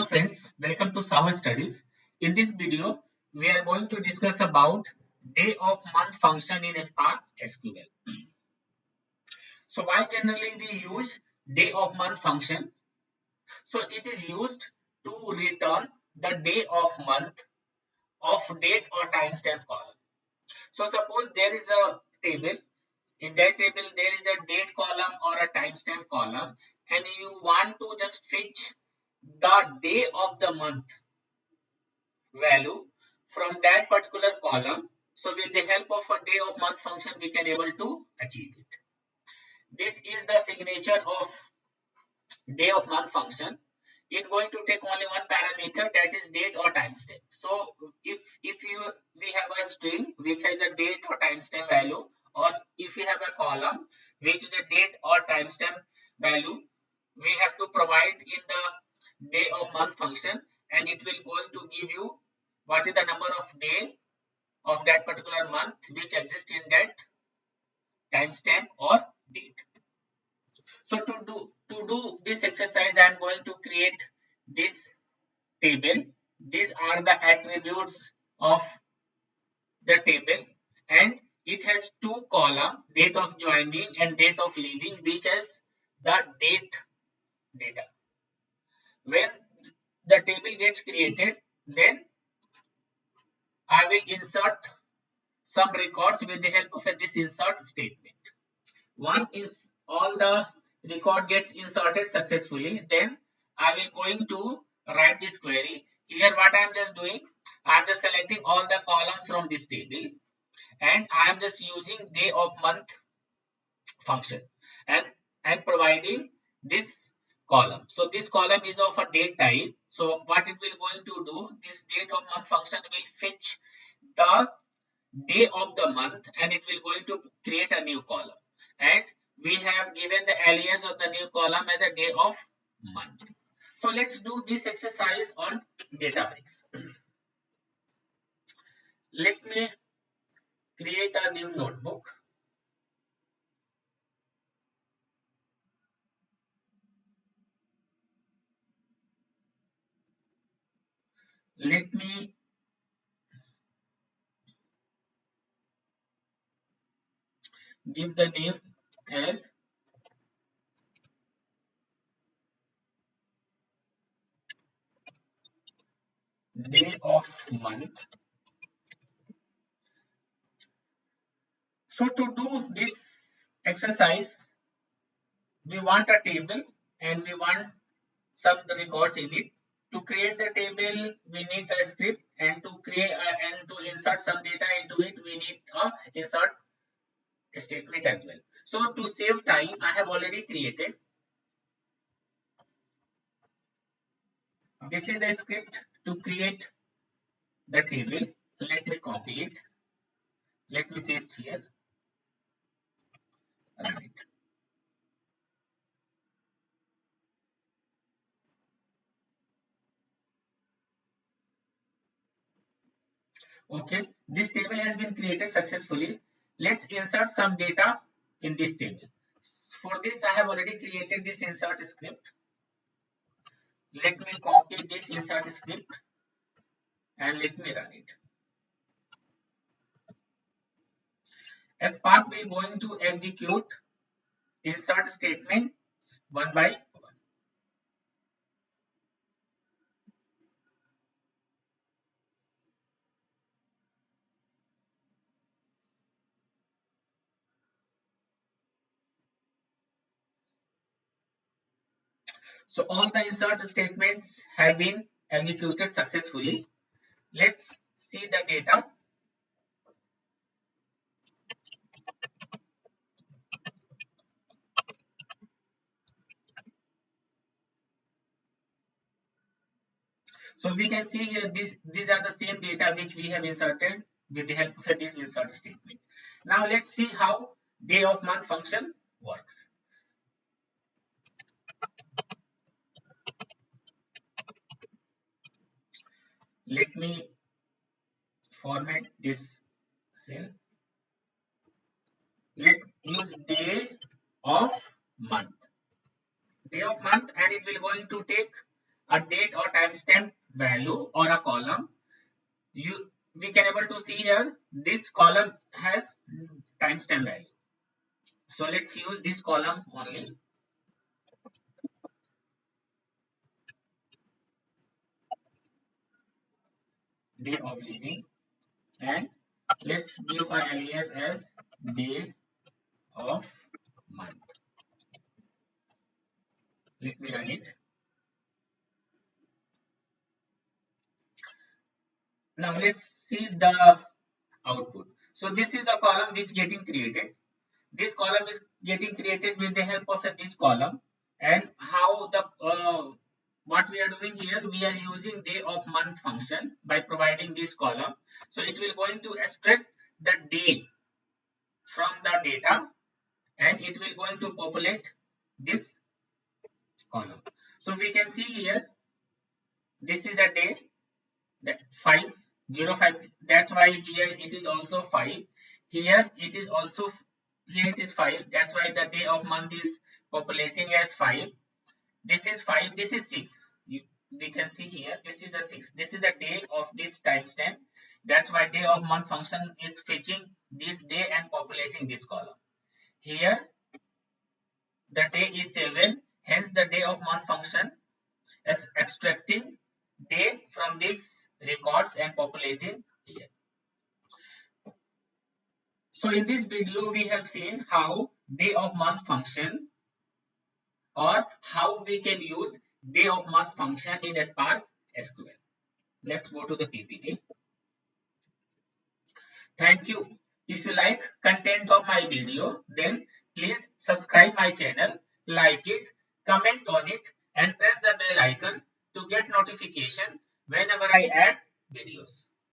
Hello friends, welcome to SahuStudies. In this video, we are going to discuss about day of month function in Spark SQL. So why generally we use day of month function? So it is used to return the day of month of date or timestamp column. So suppose there is a table. In that table, there is a date column or a timestamp column, and you want to just fetch the day of the month value from that particular column. So with the help of a day of month function, we can able to achieve it. This is the signature of day of month function. It's going to take only one parameter, that is date or timestamp. So we have a string which has a date or timestamp value, or if we have a column which is a date or timestamp value, we have to provide in the day of month function, and it will going to give you what is the number of day of that particular month which exists in that timestamp or date. So to do this exercise, I am going to create this table. These are the attributes of the table, and it has two columns, date of joining and date of leaving, which has the date data. When the table gets created, then I will insert some records with the help of this insert statement. Once all the record gets inserted successfully, then I will going to write this query. Here what I am just doing, I am just selecting all the columns from this table, and I am just using day of month function and providing this column. So this column is of a date type. So what it will going to do, this date of month function will fetch the day of the month, and it will going to create a new column, and we have given the alias of the new column as a day of month. So let's do this exercise on Databricks. Let me create a new notebook. Let me give the name as day of month. So to do this exercise, we want a table and we want some records in it. To create the table, we need a script, and to create and to insert some data into it, we need a insert statement as well. So to save time, I have already created. This is the script to create the table. Let me copy it. Let me paste here. Run it. Okay, this table has been created successfully. Let's insert some data in this table. For this, I have already created this insert script. Let me copy this insert script and let me run it. As Spark, we are going to execute insert statements one by one. So all the insert statements have been executed successfully. Let's see the data. So we can see here these are the same data which we have inserted with the help of this insert statement. Now let's see how day of month function works. Let me format this cell. Let's use day of month. Day of month, and it will going to take a date or timestamp value or a column, we can able to see here this column has timestamp value. So let's use this column only. Day of living, and let's give a alias as day of month. Let me run it. Now let's see the output. So this is the column which getting created. This column is getting created with the help of this column. And how the what we are doing here, we are using day of month function by providing this column. So it will going to extract the day from the data, and it will going to populate this column. So we can see here, this is the day, that 505. That's why here it is also 5. Here it is also, here it is 5. That's why the day of month is populating as 5. This is 5. This is 6. We can see here, this is the 6. This is the day of this timestamp. That's why day of month function is fetching this day and populating this column. Here the day is 7. Hence the day of month function is extracting day from this records and populating here. So in this video we have seen how day of month function, or how we can use day of month function in Spark SQL. Let's go to the PPT. Thank you. If you like content of my video, then please subscribe my channel, like it, comment on it, and press the bell icon to get notification whenever I add videos.